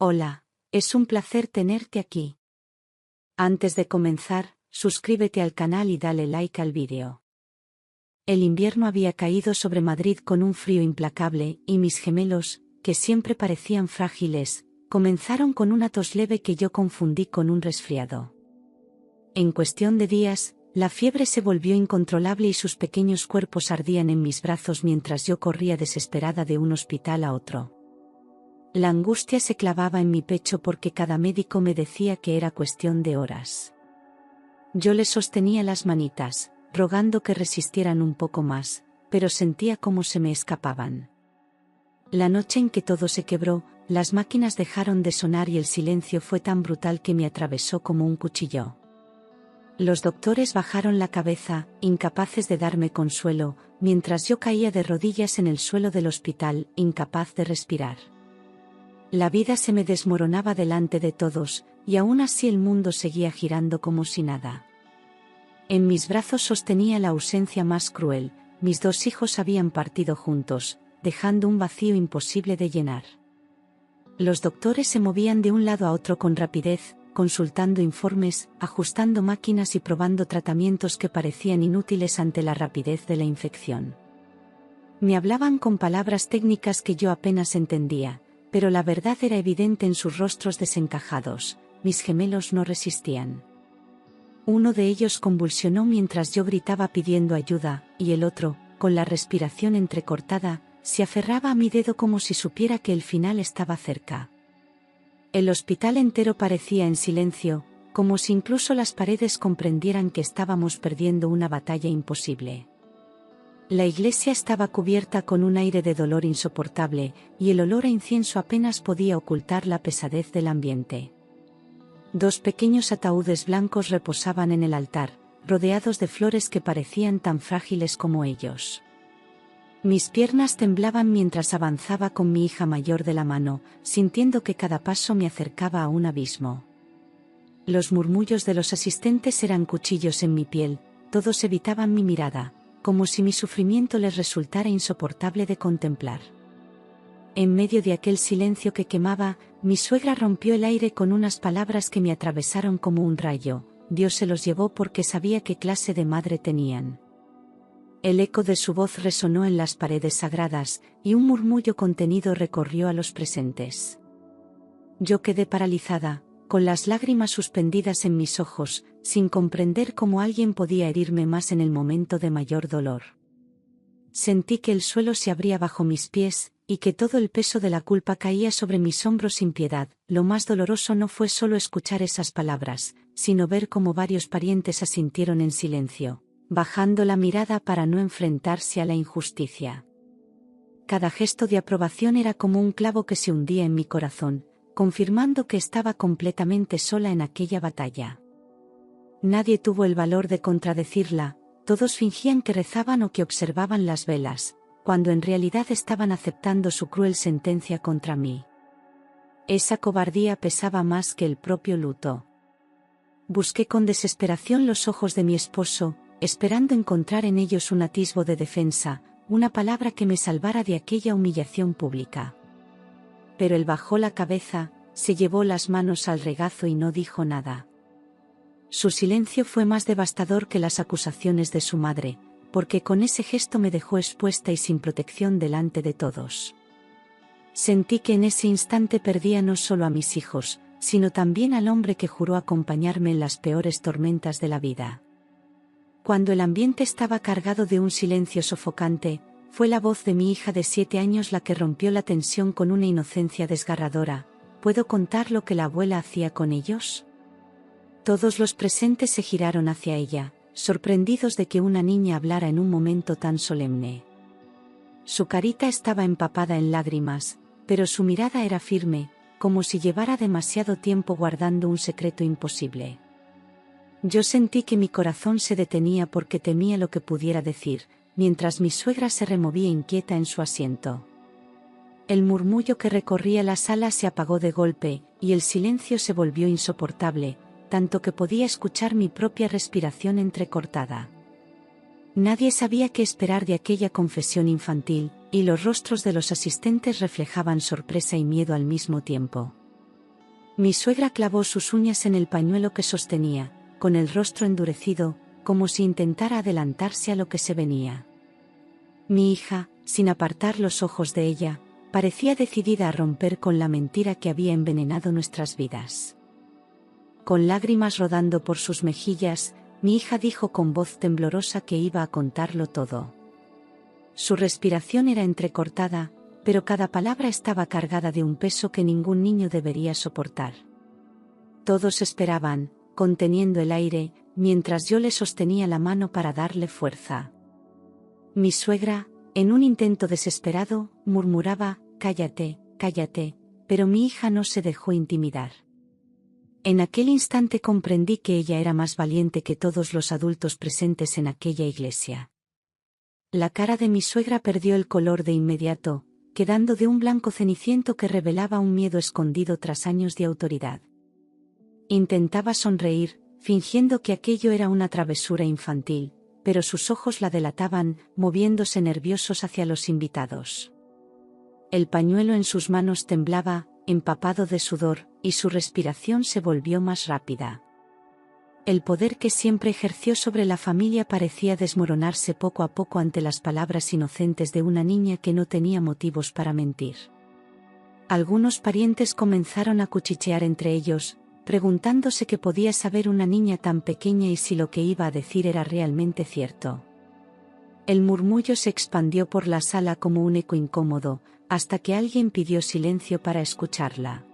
Hola, es un placer tenerte aquí. Antes de comenzar, suscríbete al canal y dale like al vídeo. El invierno había caído sobre Madrid con un frío implacable, y mis gemelos, que siempre parecían frágiles, comenzaron con una tos leve que yo confundí con un resfriado. En cuestión de días, la fiebre se volvió incontrolable y sus pequeños cuerpos ardían en mis brazos mientras yo corría desesperada de un hospital a otro. La angustia se clavaba en mi pecho porque cada médico me decía que era cuestión de horas. Yo les sostenía las manitas, rogando que resistieran un poco más, pero sentía cómo se me escapaban. La noche en que todo se quebró, las máquinas dejaron de sonar y el silencio fue tan brutal que me atravesó como un cuchillo. Los doctores bajaron la cabeza, incapaces de darme consuelo, mientras yo caía de rodillas en el suelo del hospital, incapaz de respirar. La vida se me desmoronaba delante de todos, y aún así el mundo seguía girando como si nada. En mis brazos sostenía la ausencia más cruel, mis dos hijos habían partido juntos, dejando un vacío imposible de llenar. Los doctores se movían de un lado a otro con rapidez, consultando informes, ajustando máquinas y probando tratamientos que parecían inútiles ante la rapidez de la infección. Me hablaban con palabras técnicas que yo apenas entendía, pero la verdad era evidente en sus rostros desencajados. Mis gemelos no resistían. Uno de ellos convulsionó mientras yo gritaba pidiendo ayuda, y el otro, con la respiración entrecortada, se aferraba a mi dedo como si supiera que el final estaba cerca. El hospital entero parecía en silencio, como si incluso las paredes comprendieran que estábamos perdiendo una batalla imposible. La iglesia estaba cubierta con un aire de dolor insoportable, y el olor a incienso apenas podía ocultar la pesadez del ambiente. Dos pequeños ataúdes blancos reposaban en el altar, rodeados de flores que parecían tan frágiles como ellos. Mis piernas temblaban mientras avanzaba con mi hija mayor de la mano, sintiendo que cada paso me acercaba a un abismo. Los murmullos de los asistentes eran cuchillos en mi piel, todos evitaban mi mirada, como si mi sufrimiento les resultara insoportable de contemplar. En medio de aquel silencio que quemaba, mi suegra rompió el aire con unas palabras que me atravesaron como un rayo. Dios se los llevó porque sabía qué clase de madre tenían. El eco de su voz resonó en las paredes sagradas, y un murmullo contenido recorrió a los presentes. Yo quedé paralizada, con las lágrimas suspendidas en mis ojos, sin comprender cómo alguien podía herirme más en el momento de mayor dolor. Sentí que el suelo se abría bajo mis pies, y que todo el peso de la culpa caía sobre mis hombros sin piedad. Lo más doloroso no fue solo escuchar esas palabras, sino ver cómo varios parientes asintieron en silencio, bajando la mirada para no enfrentarse a la injusticia. Cada gesto de aprobación era como un clavo que se hundía en mi corazón, confirmando que estaba completamente sola en aquella batalla. Nadie tuvo el valor de contradecirla, todos fingían que rezaban o que observaban las velas, cuando en realidad estaban aceptando su cruel sentencia contra mí. Esa cobardía pesaba más que el propio luto. Busqué con desesperación los ojos de mi esposo, esperando encontrar en ellos un atisbo de defensa, una palabra que me salvara de aquella humillación pública. Pero él bajó la cabeza, se llevó las manos al regazo y no dijo nada. Su silencio fue más devastador que las acusaciones de su madre, porque con ese gesto me dejó expuesta y sin protección delante de todos. Sentí que en ese instante perdía no solo a mis hijos, sino también al hombre que juró acompañarme en las peores tormentas de la vida. Cuando el ambiente estaba cargado de un silencio sofocante, fue la voz de mi hija de 7 años la que rompió la tensión con una inocencia desgarradora. ¿Puedo contar lo que la abuela hacía con ellos? Todos los presentes se giraron hacia ella, sorprendidos de que una niña hablara en un momento tan solemne. Su carita estaba empapada en lágrimas, pero su mirada era firme, como si llevara demasiado tiempo guardando un secreto imposible. Yo sentí que mi corazón se detenía porque temía lo que pudiera decir, mientras mi suegra se removía inquieta en su asiento. El murmullo que recorría la sala se apagó de golpe, y el silencio se volvió insoportable, tanto que podía escuchar mi propia respiración entrecortada. Nadie sabía qué esperar de aquella confesión infantil, y los rostros de los asistentes reflejaban sorpresa y miedo al mismo tiempo. Mi suegra clavó sus uñas en el pañuelo que sostenía, con el rostro endurecido, como si intentara adelantarse a lo que se venía. Mi hija, sin apartar los ojos de ella, parecía decidida a romper con la mentira que había envenenado nuestras vidas. Con lágrimas rodando por sus mejillas, mi hija dijo con voz temblorosa que iba a contarlo todo. Su respiración era entrecortada, pero cada palabra estaba cargada de un peso que ningún niño debería soportar. Todos esperaban, conteniendo el aire, mientras yo le sostenía la mano para darle fuerza. Mi suegra, en un intento desesperado, murmuraba: «Cállate, cállate», pero mi hija no se dejó intimidar. En aquel instante comprendí que ella era más valiente que todos los adultos presentes en aquella iglesia. La cara de mi suegra perdió el color de inmediato, quedando de un blanco ceniciento que revelaba un miedo escondido tras años de autoridad. Intentaba sonreír, fingiendo que aquello era una travesura infantil, pero sus ojos la delataban, moviéndose nerviosos hacia los invitados. El pañuelo en sus manos temblaba, empapado de sudor, y su respiración se volvió más rápida. El poder que siempre ejerció sobre la familia parecía desmoronarse poco a poco ante las palabras inocentes de una niña que no tenía motivos para mentir. Algunos parientes comenzaron a cuchichear entre ellos, preguntándose qué podía saber una niña tan pequeña y si lo que iba a decir era realmente cierto. El murmullo se expandió por la sala como un eco incómodo, hasta que alguien pidió silencio para escucharla.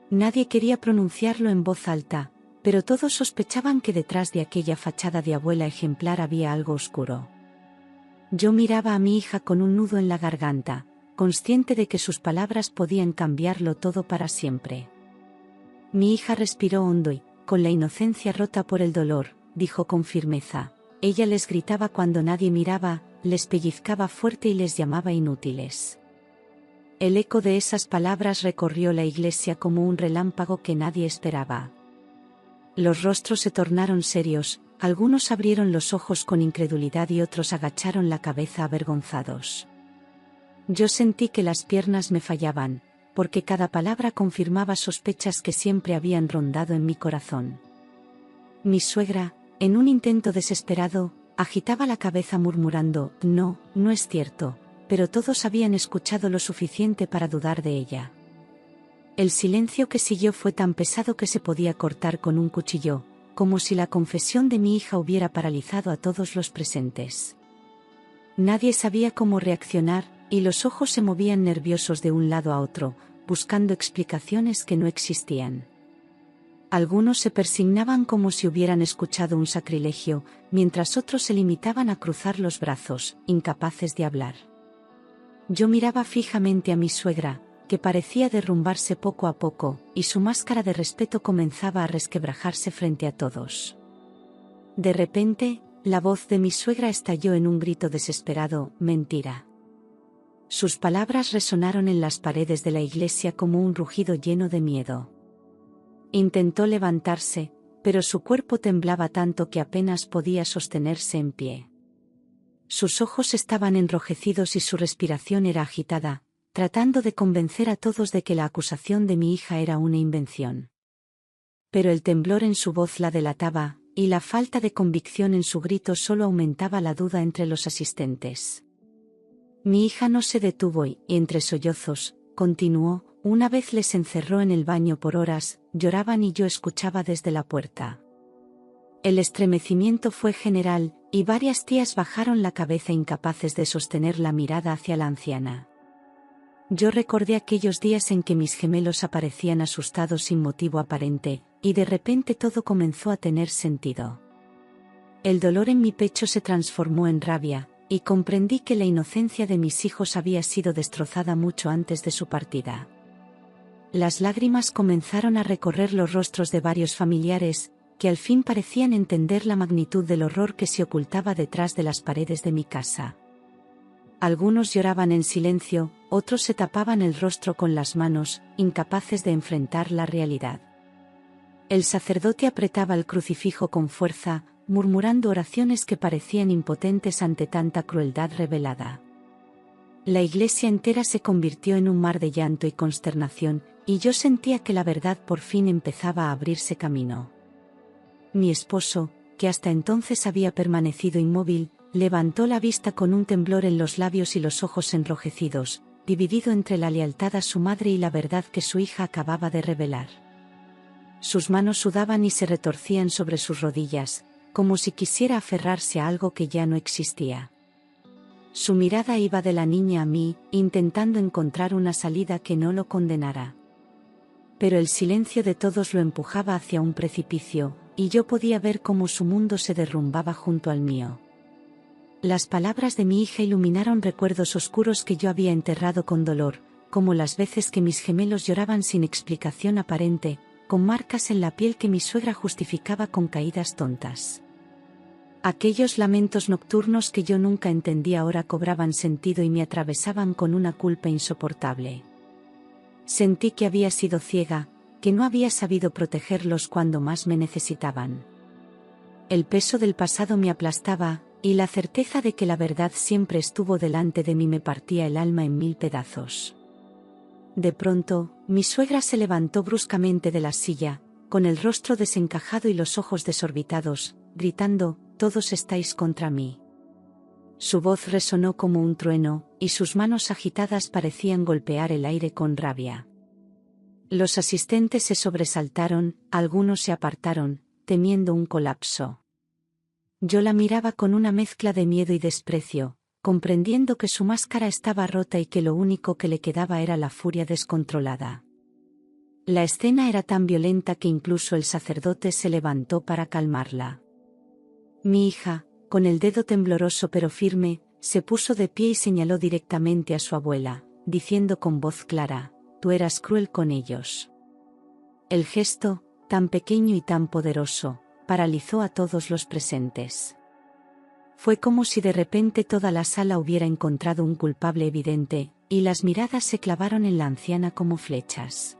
Nadie quería pronunciarlo en voz alta, pero todos sospechaban que detrás de aquella fachada de abuela ejemplar había algo oscuro. Yo miraba a mi hija con un nudo en la garganta, consciente de que sus palabras podían cambiarlo todo para siempre. Mi hija respiró hondo y, con la inocencia rota por el dolor, dijo con firmeza. Ella les gritaba cuando nadie miraba, les pellizcaba fuerte y les llamaba inútiles. El eco de esas palabras recorrió la iglesia como un relámpago que nadie esperaba. Los rostros se tornaron serios, algunos abrieron los ojos con incredulidad y otros agacharon la cabeza avergonzados. Yo sentí que las piernas me fallaban, porque cada palabra confirmaba sospechas que siempre habían rondado en mi corazón. Mi suegra, en un intento desesperado, agitaba la cabeza murmurando: «No, no es cierto», pero todos habían escuchado lo suficiente para dudar de ella. El silencio que siguió fue tan pesado que se podía cortar con un cuchillo, como si la confesión de mi hija hubiera paralizado a todos los presentes. Nadie sabía cómo reaccionar, y los ojos se movían nerviosos de un lado a otro, buscando explicaciones que no existían. Algunos se persignaban como si hubieran escuchado un sacrilegio, mientras otros se limitaban a cruzar los brazos, incapaces de hablar. Yo miraba fijamente a mi suegra, que parecía derrumbarse poco a poco, y su máscara de respeto comenzaba a resquebrajarse frente a todos. De repente, la voz de mi suegra estalló en un grito desesperado: «Mentira». Sus palabras resonaron en las paredes de la iglesia como un rugido lleno de miedo. Intentó levantarse, pero su cuerpo temblaba tanto que apenas podía sostenerse en pie. Sus ojos estaban enrojecidos y su respiración era agitada, tratando de convencer a todos de que la acusación de mi hija era una invención. Pero el temblor en su voz la delataba, y la falta de convicción en su grito solo aumentaba la duda entre los asistentes. Mi hija no se detuvo y, entre sollozos, continuó: «Una vez les encerró en el baño por horas, lloraban y yo escuchaba desde la puerta». El estremecimiento fue general, y varias tías bajaron la cabeza incapaces de sostener la mirada hacia la anciana. Yo recordé aquellos días en que mis gemelos aparecían asustados sin motivo aparente, y de repente todo comenzó a tener sentido. El dolor en mi pecho se transformó en rabia, y comprendí que la inocencia de mis hijos había sido destrozada mucho antes de su partida. Las lágrimas comenzaron a recorrer los rostros de varios familiares, que al fin parecían entender la magnitud del horror que se ocultaba detrás de las paredes de mi casa. Algunos lloraban en silencio, otros se tapaban el rostro con las manos, incapaces de enfrentar la realidad. El sacerdote apretaba el crucifijo con fuerza, murmurando oraciones que parecían impotentes ante tanta crueldad revelada. La iglesia entera se convirtió en un mar de llanto y consternación, y yo sentía que la verdad por fin empezaba a abrirse camino. Mi esposo, que hasta entonces había permanecido inmóvil, levantó la vista con un temblor en los labios y los ojos enrojecidos, dividido entre la lealtad a su madre y la verdad que su hija acababa de revelar. Sus manos sudaban y se retorcían sobre sus rodillas, como si quisiera aferrarse a algo que ya no existía. Su mirada iba de la niña a mí, intentando encontrar una salida que no lo condenara. Pero el silencio de todos lo empujaba hacia un precipicio, y yo podía ver cómo su mundo se derrumbaba junto al mío. Las palabras de mi hija iluminaron recuerdos oscuros que yo había enterrado con dolor, como las veces que mis gemelos lloraban sin explicación aparente, con marcas en la piel que mi suegra justificaba con caídas tontas. Aquellos lamentos nocturnos que yo nunca entendí ahora cobraban sentido y me atravesaban con una culpa insoportable. Sentí que había sido ciega, que no había sabido protegerlos cuando más me necesitaban. El peso del pasado me aplastaba, y la certeza de que la verdad siempre estuvo delante de mí me partía el alma en 1000 pedazos. De pronto, mi suegra se levantó bruscamente de la silla, con el rostro desencajado y los ojos desorbitados, gritando: «Todos estáis contra mí». Su voz resonó como un trueno, y sus manos agitadas parecían golpear el aire con rabia. Los asistentes se sobresaltaron, algunos se apartaron, temiendo un colapso. Yo la miraba con una mezcla de miedo y desprecio, comprendiendo que su máscara estaba rota y que lo único que le quedaba era la furia descontrolada. La escena era tan violenta que incluso el sacerdote se levantó para calmarla. Mi hija, con el dedo tembloroso pero firme, se puso de pie y señaló directamente a su abuela, diciendo con voz clara: «Tú eras cruel con ellos». El gesto, tan pequeño y tan poderoso, paralizó a todos los presentes. Fue como si de repente toda la sala hubiera encontrado un culpable evidente, y las miradas se clavaron en la anciana como flechas.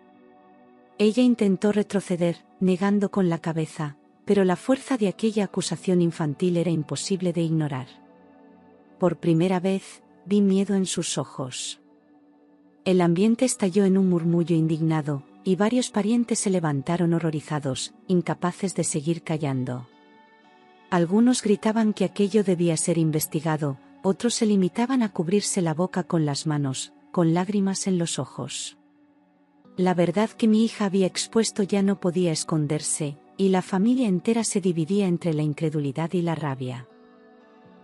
Ella intentó retroceder, negando con la cabeza, pero la fuerza de aquella acusación infantil era imposible de ignorar. Por primera vez, vi miedo en sus ojos. El ambiente estalló en un murmullo indignado, y varios parientes se levantaron horrorizados, incapaces de seguir callando. Algunos gritaban que aquello debía ser investigado, otros se limitaban a cubrirse la boca con las manos, con lágrimas en los ojos. La verdad que mi hija había expuesto ya no podía esconderse, y la familia entera se dividía entre la incredulidad y la rabia.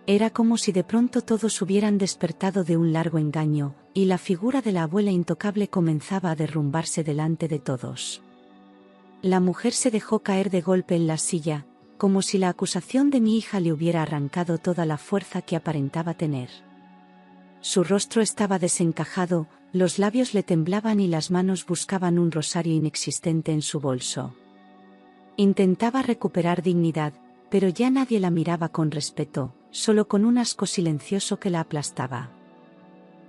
Era como si de pronto todos hubieran despertado de un largo engaño, y la figura de la abuela intocable comenzaba a derrumbarse delante de todos. La mujer se dejó caer de golpe en la silla, como si la acusación de mi hija le hubiera arrancado toda la fuerza que aparentaba tener. Su rostro estaba desencajado, los labios le temblaban y las manos buscaban un rosario inexistente en su bolso. Intentaba recuperar dignidad, pero ya nadie la miraba con respeto, solo con un asco silencioso que la aplastaba.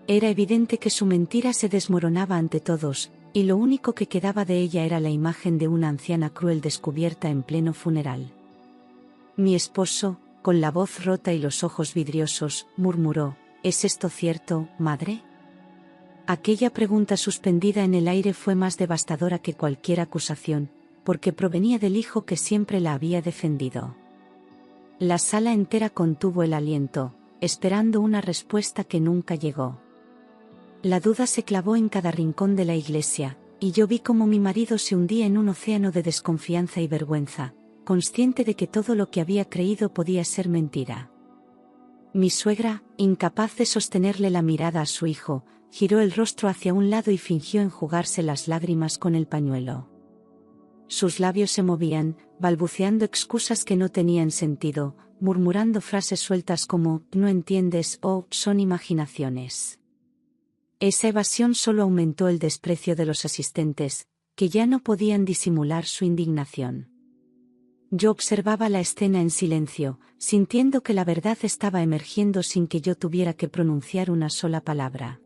Era evidente que su mentira se desmoronaba ante todos, y lo único que quedaba de ella era la imagen de una anciana cruel descubierta en pleno funeral. Mi esposo, con la voz rota y los ojos vidriosos, murmuró: «¿Es esto cierto, madre?». Aquella pregunta suspendida en el aire fue más devastadora que cualquier acusación, porque provenía del hijo que siempre la había defendido. La sala entera contuvo el aliento, esperando una respuesta que nunca llegó. La duda se clavó en cada rincón de la iglesia, y yo vi cómo mi marido se hundía en un océano de desconfianza y vergüenza, consciente de que todo lo que había creído podía ser mentira. Mi suegra, incapaz de sostenerle la mirada a su hijo, giró el rostro hacia un lado y fingió enjugarse las lágrimas con el pañuelo. Sus labios se movían, balbuceando excusas que no tenían sentido, murmurando frases sueltas como «no entiendes» o «son imaginaciones». Esa evasión solo aumentó el desprecio de los asistentes, que ya no podían disimular su indignación. Yo observaba la escena en silencio, sintiendo que la verdad estaba emergiendo sin que yo tuviera que pronunciar una sola palabra.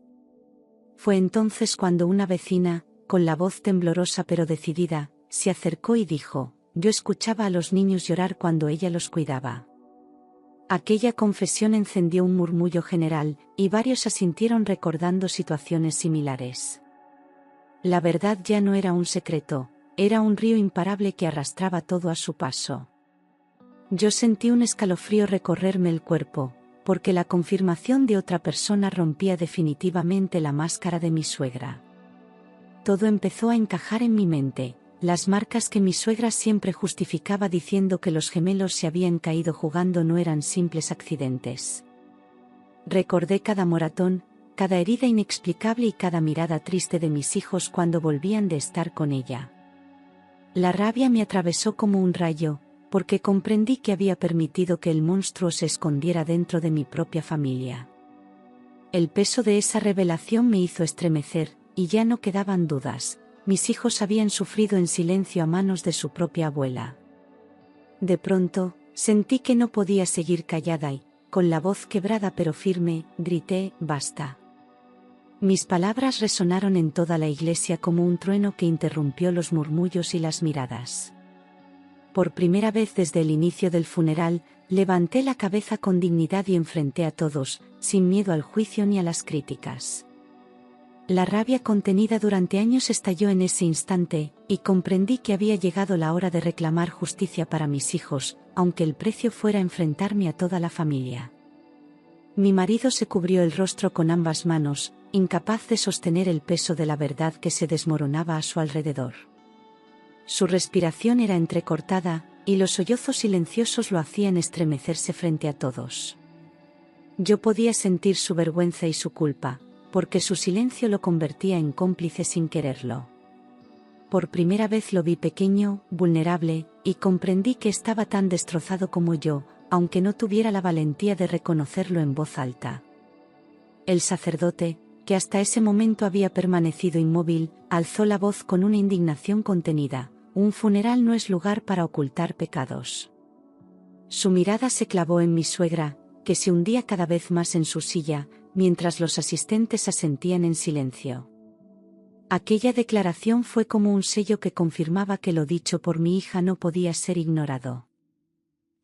Fue entonces cuando una vecina, con la voz temblorosa pero decidida, se acercó y dijo: «Yo escuchaba a los niños llorar cuando ella los cuidaba». Aquella confesión encendió un murmullo general, y varios asintieron recordando situaciones similares. La verdad ya no era un secreto, era un río imparable que arrastraba todo a su paso. Yo sentí un escalofrío recorrerme el cuerpo, porque la confirmación de otra persona rompía definitivamente la máscara de mi suegra. Todo empezó a encajar en mi mente, las marcas que mi suegra siempre justificaba diciendo que los gemelos se habían caído jugando no eran simples accidentes. Recordé cada moratón, cada herida inexplicable y cada mirada triste de mis hijos cuando volvían de estar con ella. La rabia me atravesó como un rayo, porque comprendí que había permitido que el monstruo se escondiera dentro de mi propia familia. El peso de esa revelación me hizo estremecer, y ya no quedaban dudas, mis hijos habían sufrido en silencio a manos de su propia abuela. De pronto, sentí que no podía seguir callada y, con la voz quebrada pero firme, grité, «¡Basta!». Mis palabras resonaron en toda la iglesia como un trueno que interrumpió los murmullos y las miradas. Por primera vez desde el inicio del funeral, levanté la cabeza con dignidad y enfrenté a todos, sin miedo al juicio ni a las críticas. La rabia contenida durante años estalló en ese instante, y comprendí que había llegado la hora de reclamar justicia para mis hijos, aunque el precio fuera enfrentarme a toda la familia. Mi marido se cubrió el rostro con ambas manos, incapaz de sostener el peso de la verdad que se desmoronaba a su alrededor. Su respiración era entrecortada, y los sollozos silenciosos lo hacían estremecerse frente a todos. Yo podía sentir su vergüenza y su culpa, porque su silencio lo convertía en cómplice sin quererlo. Por primera vez lo vi pequeño, vulnerable, y comprendí que estaba tan destrozado como yo, aunque no tuviera la valentía de reconocerlo en voz alta. El sacerdote, que hasta ese momento había permanecido inmóvil, alzó la voz con una indignación contenida: «Un funeral no es lugar para ocultar pecados». Su mirada se clavó en mi suegra, que se hundía cada vez más en su silla, mientras los asistentes asentían en silencio. Aquella declaración fue como un sello que confirmaba que lo dicho por mi hija no podía ser ignorado.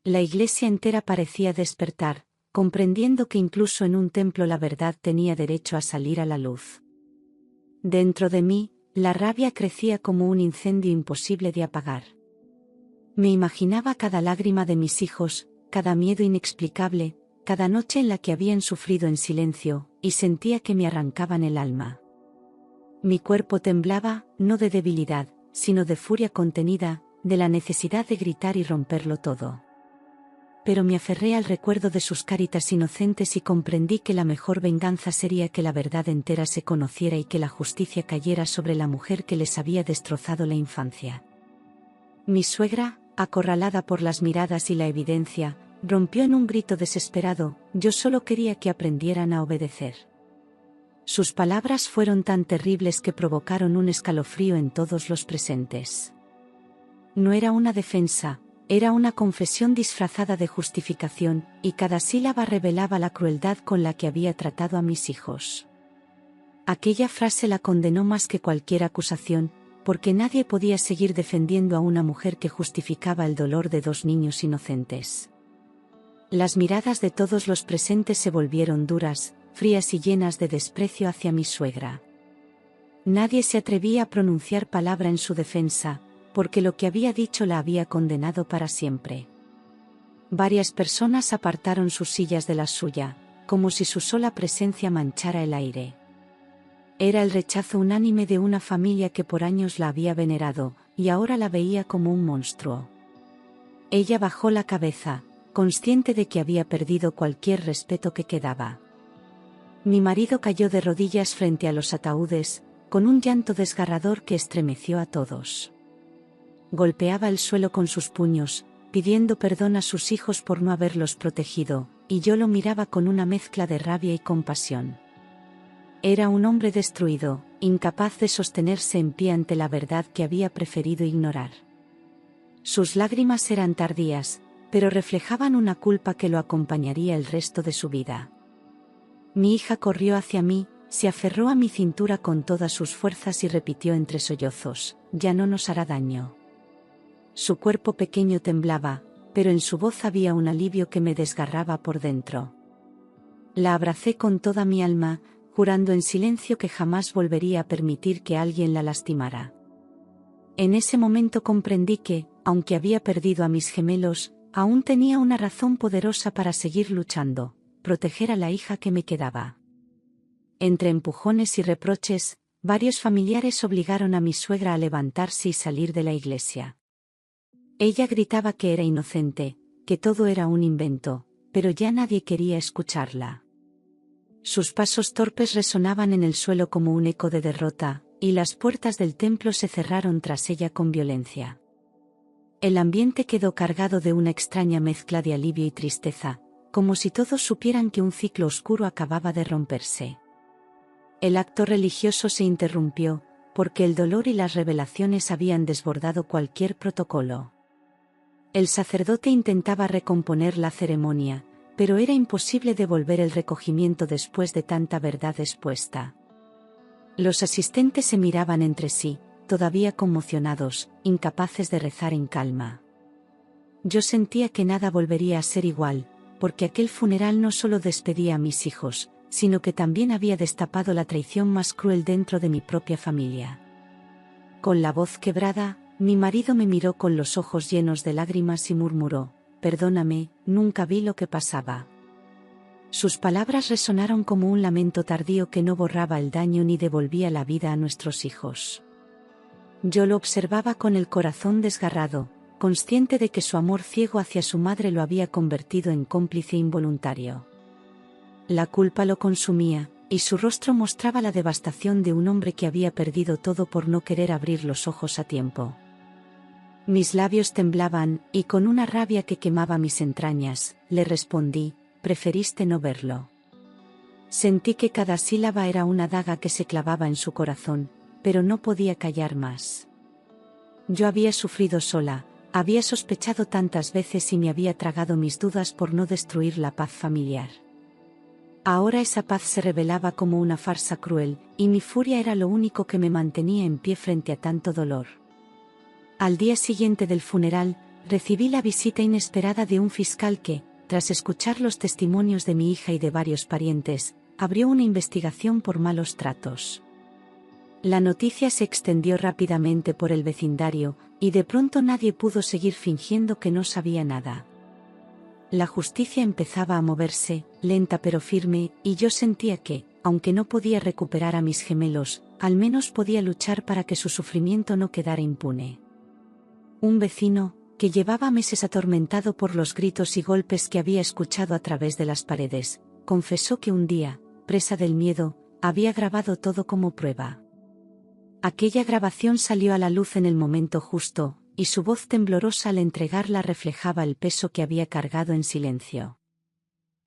La iglesia entera parecía despertar, comprendiendo que incluso en un templo la verdad tenía derecho a salir a la luz. Dentro de mí, la rabia crecía como un incendio imposible de apagar. Me imaginaba cada lágrima de mis hijos, cada miedo inexplicable, cada noche en la que habían sufrido en silencio, y sentía que me arrancaban el alma. Mi cuerpo temblaba, no de debilidad, sino de furia contenida, de la necesidad de gritar y romperlo todo. Pero me aferré al recuerdo de sus caritas inocentes y comprendí que la mejor venganza sería que la verdad entera se conociera y que la justicia cayera sobre la mujer que les había destrozado la infancia. Mi suegra, acorralada por las miradas y la evidencia, rompió en un grito desesperado: «Yo solo quería que aprendieran a obedecer». Sus palabras fueron tan terribles que provocaron un escalofrío en todos los presentes. No era una defensa, era una confesión disfrazada de justificación, y cada sílaba revelaba la crueldad con la que había tratado a mis hijos. Aquella frase la condenó más que cualquier acusación, porque nadie podía seguir defendiendo a una mujer que justificaba el dolor de dos niños inocentes. Las miradas de todos los presentes se volvieron duras, frías y llenas de desprecio hacia mi suegra. Nadie se atrevía a pronunciar palabra en su defensa, porque lo que había dicho la había condenado para siempre. Varias personas apartaron sus sillas de la suya, como si su sola presencia manchara el aire. Era el rechazo unánime de una familia que por años la había venerado, y ahora la veía como un monstruo. Ella bajó la cabeza, consciente de que había perdido cualquier respeto que quedaba. Mi marido cayó de rodillas frente a los ataúdes, con un llanto desgarrador que estremeció a todos. Golpeaba el suelo con sus puños, pidiendo perdón a sus hijos por no haberlos protegido, y yo lo miraba con una mezcla de rabia y compasión. Era un hombre destruido, incapaz de sostenerse en pie ante la verdad que había preferido ignorar. Sus lágrimas eran tardías, pero reflejaban una culpa que lo acompañaría el resto de su vida. Mi hija corrió hacia mí, se aferró a mi cintura con todas sus fuerzas y repitió entre sollozos: «Ya no nos hará daño». Su cuerpo pequeño temblaba, pero en su voz había un alivio que me desgarraba por dentro. La abracé con toda mi alma, jurando en silencio que jamás volvería a permitir que alguien la lastimara. En ese momento comprendí que, aunque había perdido a mis gemelos, aún tenía una razón poderosa para seguir luchando, proteger a la hija que me quedaba. Entre empujones y reproches, varios familiares obligaron a mi suegra a levantarse y salir de la iglesia. Ella gritaba que era inocente, que todo era un invento, pero ya nadie quería escucharla. Sus pasos torpes resonaban en el suelo como un eco de derrota, y las puertas del templo se cerraron tras ella con violencia. El ambiente quedó cargado de una extraña mezcla de alivio y tristeza, como si todos supieran que un ciclo oscuro acababa de romperse. El acto religioso se interrumpió, porque el dolor y las revelaciones habían desbordado cualquier protocolo. El sacerdote intentaba recomponer la ceremonia, pero era imposible devolver el recogimiento después de tanta verdad expuesta. Los asistentes se miraban entre sí, todavía conmocionados, incapaces de rezar en calma. Yo sentía que nada volvería a ser igual, porque aquel funeral no solo despedía a mis hijos, sino que también había destapado la traición más cruel dentro de mi propia familia. Con la voz quebrada, mi marido me miró con los ojos llenos de lágrimas y murmuró: «Perdóname, nunca vi lo que pasaba». Sus palabras resonaron como un lamento tardío que no borraba el daño ni devolvía la vida a nuestros hijos. Yo lo observaba con el corazón desgarrado, consciente de que su amor ciego hacia su madre lo había convertido en cómplice involuntario. La culpa lo consumía, y su rostro mostraba la devastación de un hombre que había perdido todo por no querer abrir los ojos a tiempo. Mis labios temblaban, y con una rabia que quemaba mis entrañas, le respondí: «Preferiste no verlo». Sentí que cada sílaba era una daga que se clavaba en su corazón, pero no podía callar más. Yo había sufrido sola, había sospechado tantas veces y me había tragado mis dudas por no destruir la paz familiar. Ahora esa paz se revelaba como una farsa cruel, y mi furia era lo único que me mantenía en pie frente a tanto dolor. Al día siguiente del funeral, recibí la visita inesperada de un fiscal que, tras escuchar los testimonios de mi hija y de varios parientes, abrió una investigación por malos tratos. La noticia se extendió rápidamente por el vecindario, y de pronto nadie pudo seguir fingiendo que no sabía nada. La justicia empezaba a moverse, lenta pero firme, y yo sentía que, aunque no podía recuperar a mis gemelos, al menos podía luchar para que su sufrimiento no quedara impune. Un vecino, que llevaba meses atormentado por los gritos y golpes que había escuchado a través de las paredes, confesó que un día, presa del miedo, había grabado todo como prueba. Aquella grabación salió a la luz en el momento justo, y su voz temblorosa al entregarla reflejaba el peso que había cargado en silencio.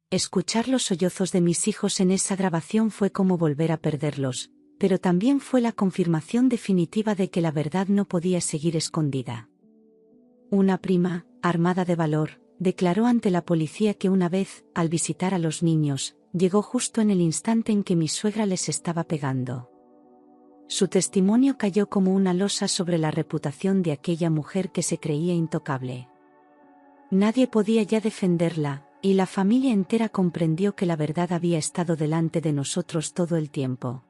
Escuchar los sollozos de mis hijos en esa grabación fue como volver a perderlos, pero también fue la confirmación definitiva de que la verdad no podía seguir escondida. Una prima, armada de valor, declaró ante la policía que una vez, al visitar a los niños, llegó justo en el instante en que mi suegra les estaba pegando. Su testimonio cayó como una losa sobre la reputación de aquella mujer que se creía intocable. Nadie podía ya defenderla, y la familia entera comprendió que la verdad había estado delante de nosotros todo el tiempo.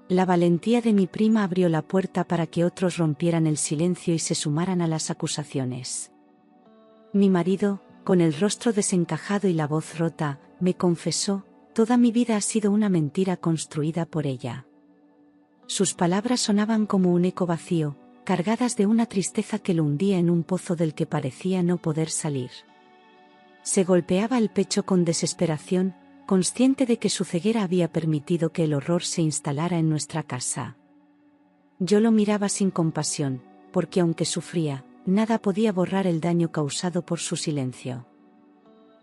La valentía de mi prima abrió la puerta para que otros rompieran el silencio y se sumaran a las acusaciones. Mi marido, con el rostro desencajado y la voz rota, me confesó: «Toda mi vida ha sido una mentira construida por ella». Sus palabras sonaban como un eco vacío, cargadas de una tristeza que lo hundía en un pozo del que parecía no poder salir. Se golpeaba el pecho con desesperación, consciente de que su ceguera había permitido que el horror se instalara en nuestra casa. Yo lo miraba sin compasión, porque aunque sufría, nada podía borrar el daño causado por su silencio.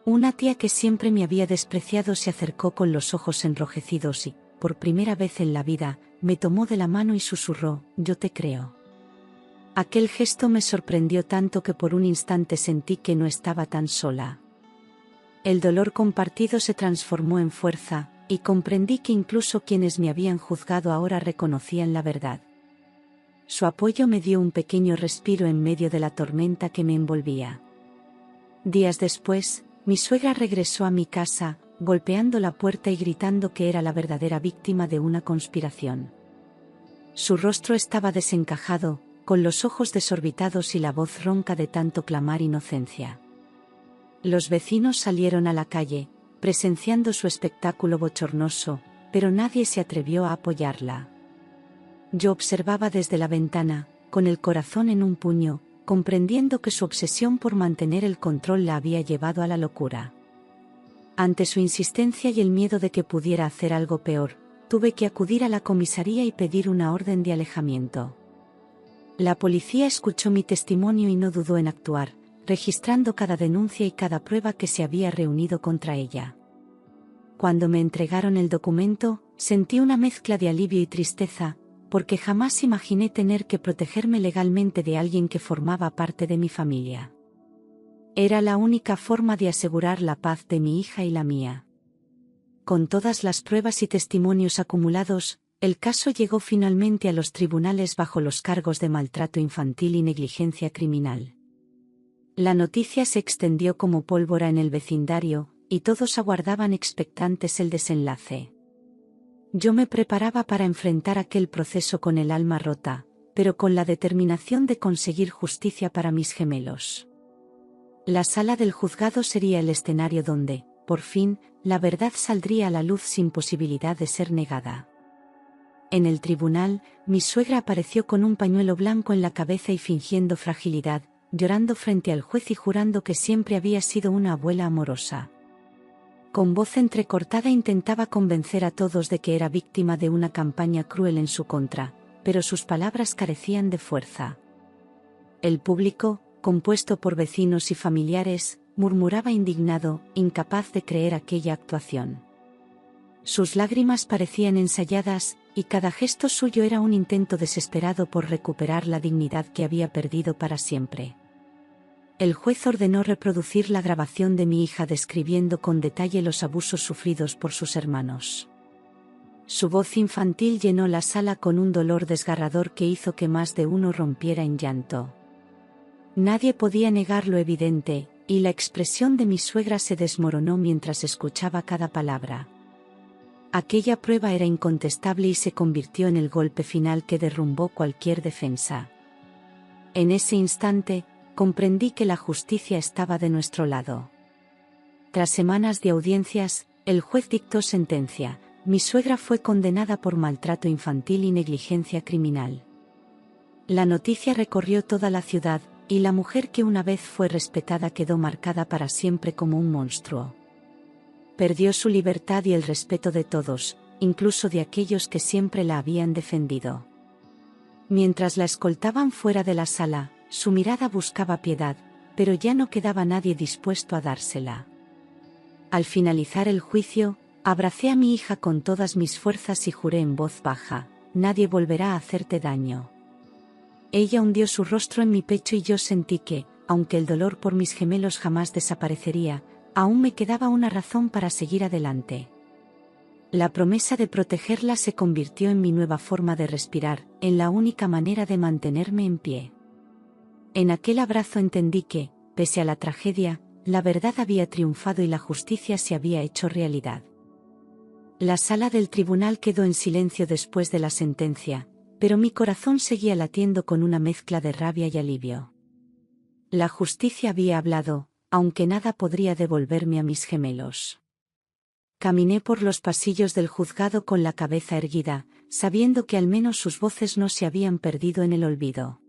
Una tía que siempre me había despreciado se acercó con los ojos enrojecidos y, por primera vez en la vida, me tomó de la mano y susurró: «Yo te creo». Aquel gesto me sorprendió tanto que por un instante sentí que no estaba tan sola. El dolor compartido se transformó en fuerza, y comprendí que incluso quienes me habían juzgado ahora reconocían la verdad. Su apoyo me dio un pequeño respiro en medio de la tormenta que me envolvía. Días después, mi suegra regresó a mi casa, golpeando la puerta y gritando que era la verdadera víctima de una conspiración. Su rostro estaba desencajado, con los ojos desorbitados y la voz ronca de tanto clamar inocencia. Los vecinos salieron a la calle, presenciando su espectáculo bochornoso, pero nadie se atrevió a apoyarla. Yo observaba desde la ventana, con el corazón en un puño, comprendiendo que su obsesión por mantener el control la había llevado a la locura. Ante su insistencia y el miedo de que pudiera hacer algo peor, tuve que acudir a la comisaría y pedir una orden de alejamiento. La policía escuchó mi testimonio y no dudó en actuar, registrando cada denuncia y cada prueba que se había reunido contra ella. Cuando me entregaron el documento, sentí una mezcla de alivio y tristeza, porque jamás imaginé tener que protegerme legalmente de alguien que formaba parte de mi familia. Era la única forma de asegurar la paz de mi hija y la mía. Con todas las pruebas y testimonios acumulados, el caso llegó finalmente a los tribunales bajo los cargos de maltrato infantil y negligencia criminal. La noticia se extendió como pólvora en el vecindario, y todos aguardaban expectantes el desenlace. Yo me preparaba para enfrentar aquel proceso con el alma rota, pero con la determinación de conseguir justicia para mis gemelos. La sala del juzgado sería el escenario donde, por fin, la verdad saldría a la luz sin posibilidad de ser negada. En el tribunal, mi suegra apareció con un pañuelo blanco en la cabeza y fingiendo fragilidad, llorando frente al juez y jurando que siempre había sido una abuela amorosa. Con voz entrecortada intentaba convencer a todos de que era víctima de una campaña cruel en su contra, pero sus palabras carecían de fuerza. El público, compuesto por vecinos y familiares, murmuraba indignado, incapaz de creer aquella actuación. Sus lágrimas parecían ensayadas, y cada gesto suyo era un intento desesperado por recuperar la dignidad que había perdido para siempre. El juez ordenó reproducir la grabación de mi hija describiendo con detalle los abusos sufridos por sus hermanos. Su voz infantil llenó la sala con un dolor desgarrador que hizo que más de uno rompiera en llanto. Nadie podía negar lo evidente, y la expresión de mi suegra se desmoronó mientras escuchaba cada palabra. Aquella prueba era incontestable y se convirtió en el golpe final que derrumbó cualquier defensa. En ese instante, comprendí que la justicia estaba de nuestro lado. Tras semanas de audiencias, el juez dictó sentencia. Mi suegra fue condenada por maltrato infantil y negligencia criminal. La noticia recorrió toda la ciudad, y la mujer que una vez fue respetada quedó marcada para siempre como un monstruo. Perdió su libertad y el respeto de todos, incluso de aquellos que siempre la habían defendido. Mientras la escoltaban fuera de la sala, su mirada buscaba piedad, pero ya no quedaba nadie dispuesto a dársela. Al finalizar el juicio, abracé a mi hija con todas mis fuerzas y juré en voz baja: nadie volverá a hacerte daño. Ella hundió su rostro en mi pecho y yo sentí que, aunque el dolor por mis gemelos jamás desaparecería, aún me quedaba una razón para seguir adelante. La promesa de protegerla se convirtió en mi nueva forma de respirar, en la única manera de mantenerme en pie. En aquel abrazo entendí que, pese a la tragedia, la verdad había triunfado y la justicia se había hecho realidad. La sala del tribunal quedó en silencio después de la sentencia, pero mi corazón seguía latiendo con una mezcla de rabia y alivio. La justicia había hablado, aunque nada podría devolverme a mis gemelos. Caminé por los pasillos del juzgado con la cabeza erguida, sabiendo que al menos sus voces no se habían perdido en el olvido.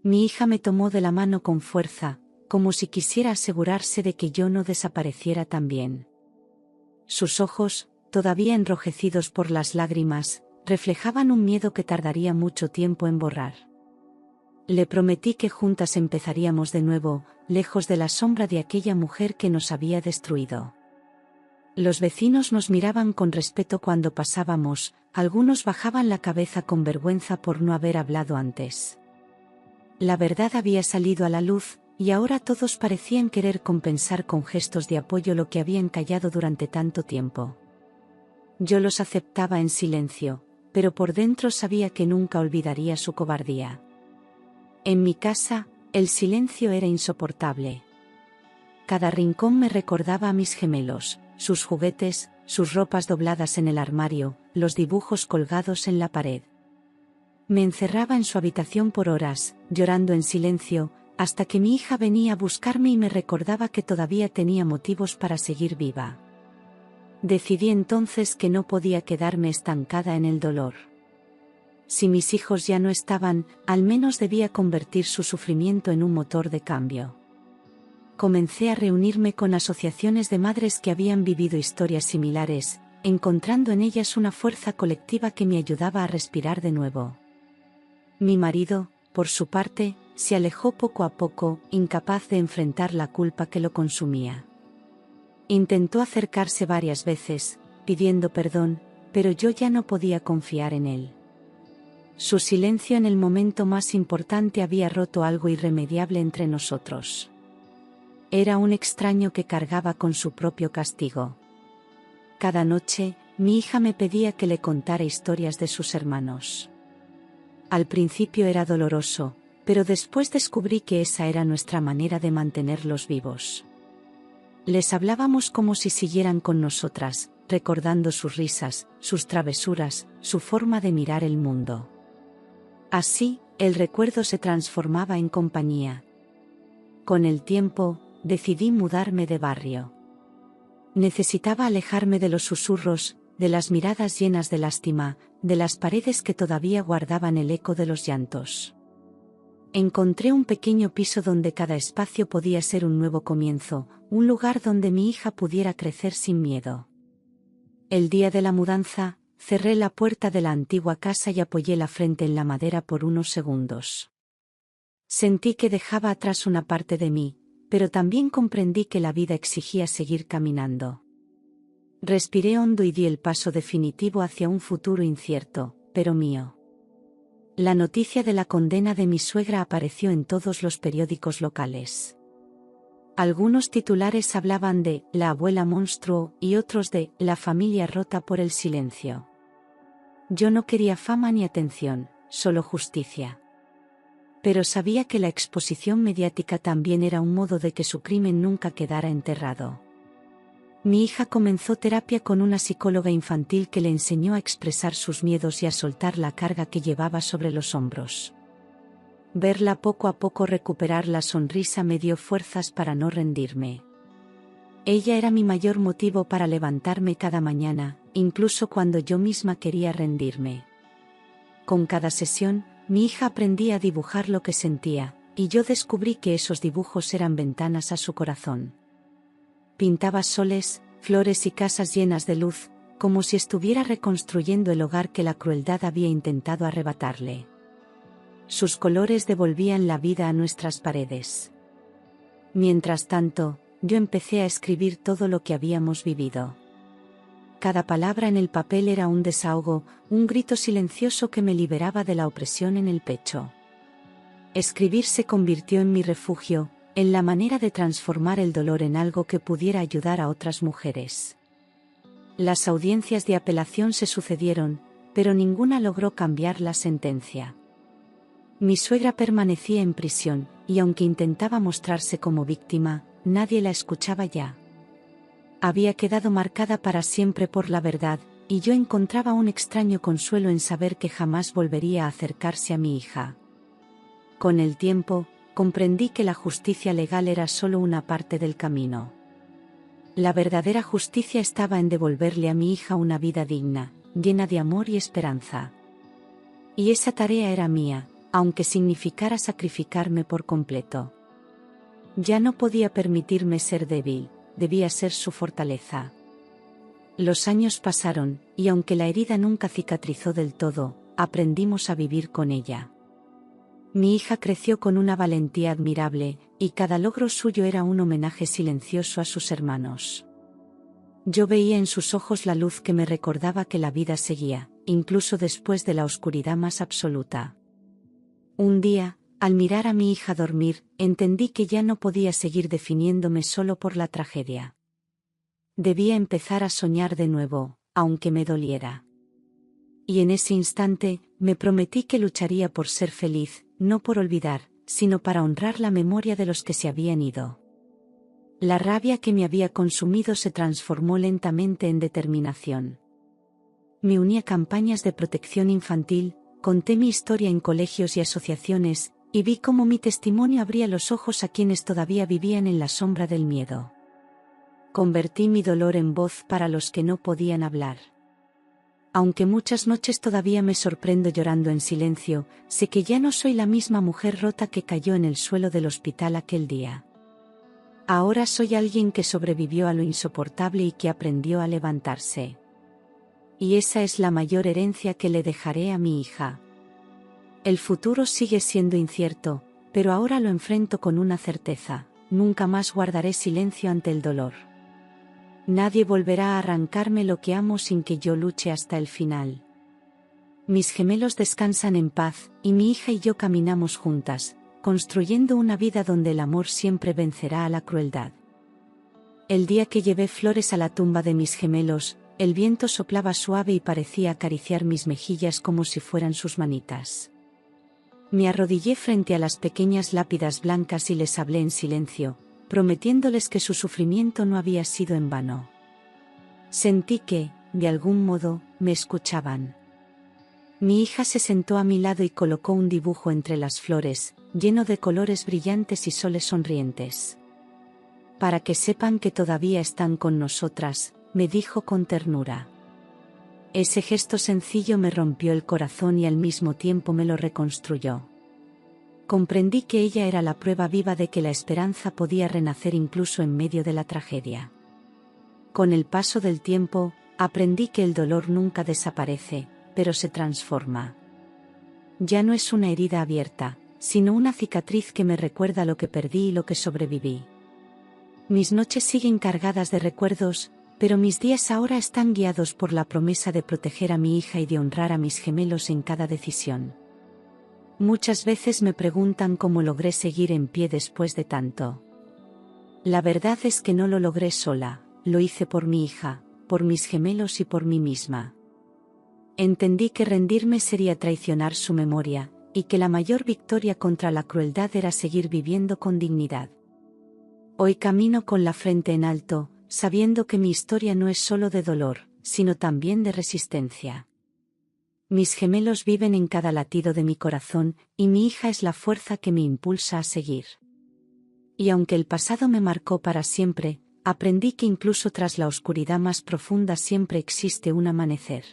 Mi hija me tomó de la mano con fuerza, como si quisiera asegurarse de que yo no desapareciera también. Sus ojos, todavía enrojecidos por las lágrimas, reflejaban un miedo que tardaría mucho tiempo en borrar. Le prometí que juntas empezaríamos de nuevo, lejos de la sombra de aquella mujer que nos había destruido. Los vecinos nos miraban con respeto cuando pasábamos, algunos bajaban la cabeza con vergüenza por no haber hablado antes. La verdad había salido a la luz, y ahora todos parecían querer compensar con gestos de apoyo lo que habían callado durante tanto tiempo. Yo los aceptaba en silencio, pero por dentro sabía que nunca olvidaría su cobardía. En mi casa, el silencio era insoportable. Cada rincón me recordaba a mis gemelos, sus juguetes, sus ropas dobladas en el armario, los dibujos colgados en la pared. Me encerraba en su habitación por horas, llorando en silencio, hasta que mi hija venía a buscarme y me recordaba que todavía tenía motivos para seguir viva. Decidí entonces que no podía quedarme estancada en el dolor. Si mis hijos ya no estaban, al menos debía convertir su sufrimiento en un motor de cambio. Comencé a reunirme con asociaciones de madres que habían vivido historias similares, encontrando en ellas una fuerza colectiva que me ayudaba a respirar de nuevo. Mi marido, por su parte, se alejó poco a poco, incapaz de enfrentar la culpa que lo consumía. Intentó acercarse varias veces, pidiendo perdón, pero yo ya no podía confiar en él. Su silencio en el momento más importante había roto algo irremediable entre nosotros. Era un extraño que cargaba con su propio castigo. Cada noche, mi hija me pedía que le contara historias de sus hermanos. Al principio era doloroso, pero después descubrí que esa era nuestra manera de mantenerlos vivos. Les hablábamos como si siguieran con nosotras, recordando sus risas, sus travesuras, su forma de mirar el mundo. Así, el recuerdo se transformaba en compañía. Con el tiempo, decidí mudarme de barrio. Necesitaba alejarme de los susurros, de las miradas llenas de lástima, de las paredes que todavía guardaban el eco de los llantos. Encontré un pequeño piso donde cada espacio podía ser un nuevo comienzo, un lugar donde mi hija pudiera crecer sin miedo. El día de la mudanza, cerré la puerta de la antigua casa y apoyé la frente en la madera por unos segundos. Sentí que dejaba atrás una parte de mí, pero también comprendí que la vida exigía seguir caminando. Respiré hondo y di el paso definitivo hacia un futuro incierto, pero mío. La noticia de la condena de mi suegra apareció en todos los periódicos locales. Algunos titulares hablaban de «la abuela monstruo» y otros de «la familia rota por el silencio». Yo no quería fama ni atención, solo justicia. Pero sabía que la exposición mediática también era un modo de que su crimen nunca quedara enterrado. Mi hija comenzó terapia con una psicóloga infantil que le enseñó a expresar sus miedos y a soltar la carga que llevaba sobre los hombros. Verla poco a poco recuperar la sonrisa me dio fuerzas para no rendirme. Ella era mi mayor motivo para levantarme cada mañana, incluso cuando yo misma quería rendirme. Con cada sesión, mi hija aprendía a dibujar lo que sentía, y yo descubrí que esos dibujos eran ventanas a su corazón. Pintaba soles, flores y casas llenas de luz, como si estuviera reconstruyendo el hogar que la crueldad había intentado arrebatarle. Sus colores devolvían la vida a nuestras paredes. Mientras tanto, yo empecé a escribir todo lo que habíamos vivido. Cada palabra en el papel era un desahogo, un grito silencioso que me liberaba de la opresión en el pecho. Escribir se convirtió en mi refugio, en la manera de transformar el dolor en algo que pudiera ayudar a otras mujeres. Las audiencias de apelación se sucedieron, pero ninguna logró cambiar la sentencia. Mi suegra permanecía en prisión, y aunque intentaba mostrarse como víctima, nadie la escuchaba ya. Había quedado marcada para siempre por la verdad, y yo encontraba un extraño consuelo en saber que jamás volvería a acercarse a mi hija. Con el tiempo, comprendí que la justicia legal era solo una parte del camino. La verdadera justicia estaba en devolverle a mi hija una vida digna, llena de amor y esperanza. Y esa tarea era mía, aunque significara sacrificarme por completo. Ya no podía permitirme ser débil, debía ser su fortaleza. Los años pasaron, y aunque la herida nunca cicatrizó del todo, aprendimos a vivir con ella. Mi hija creció con una valentía admirable, y cada logro suyo era un homenaje silencioso a sus hermanos. Yo veía en sus ojos la luz que me recordaba que la vida seguía, incluso después de la oscuridad más absoluta. Un día, al mirar a mi hija dormir, entendí que ya no podía seguir definiéndome solo por la tragedia. Debía empezar a soñar de nuevo, aunque me doliera. Y en ese instante, me prometí que lucharía por ser feliz, no por olvidar, sino para honrar la memoria de los que se habían ido. La rabia que me había consumido se transformó lentamente en determinación. Me uní a campañas de protección infantil, conté mi historia en colegios y asociaciones, y vi cómo mi testimonio abría los ojos a quienes todavía vivían en la sombra del miedo. Convertí mi dolor en voz para los que no podían hablar. Aunque muchas noches todavía me sorprendo llorando en silencio, sé que ya no soy la misma mujer rota que cayó en el suelo del hospital aquel día. Ahora soy alguien que sobrevivió a lo insoportable y que aprendió a levantarse. Y esa es la mayor herencia que le dejaré a mi hija. El futuro sigue siendo incierto, pero ahora lo enfrento con una certeza: nunca más guardaré silencio ante el dolor. Nadie volverá a arrancarme lo que amo sin que yo luche hasta el final. Mis gemelos descansan en paz, y mi hija y yo caminamos juntas, construyendo una vida donde el amor siempre vencerá a la crueldad. El día que llevé flores a la tumba de mis gemelos, el viento soplaba suave y parecía acariciar mis mejillas como si fueran sus manitas. Me arrodillé frente a las pequeñas lápidas blancas y les hablé en silencio, prometiéndoles que su sufrimiento no había sido en vano. Sentí que, de algún modo, me escuchaban. Mi hija se sentó a mi lado y colocó un dibujo entre las flores, lleno de colores brillantes y soles sonrientes. Para que sepan que todavía están con nosotras, me dijo con ternura. Ese gesto sencillo me rompió el corazón y al mismo tiempo me lo reconstruyó. Comprendí que ella era la prueba viva de que la esperanza podía renacer incluso en medio de la tragedia. Con el paso del tiempo, aprendí que el dolor nunca desaparece, pero se transforma. Ya no es una herida abierta, sino una cicatriz que me recuerda lo que perdí y lo que sobreviví. Mis noches siguen cargadas de recuerdos, pero mis días ahora están guiados por la promesa de proteger a mi hija y de honrar a mis gemelos en cada decisión. Muchas veces me preguntan cómo logré seguir en pie después de tanto. La verdad es que no lo logré sola, lo hice por mi hija, por mis gemelos y por mí misma. Entendí que rendirme sería traicionar su memoria, y que la mayor victoria contra la crueldad era seguir viviendo con dignidad. Hoy camino con la frente en alto, sabiendo que mi historia no es solo de dolor, sino también de resistencia. Mis gemelos viven en cada latido de mi corazón, y mi hija es la fuerza que me impulsa a seguir. Y aunque el pasado me marcó para siempre, aprendí que incluso tras la oscuridad más profunda siempre existe un amanecer.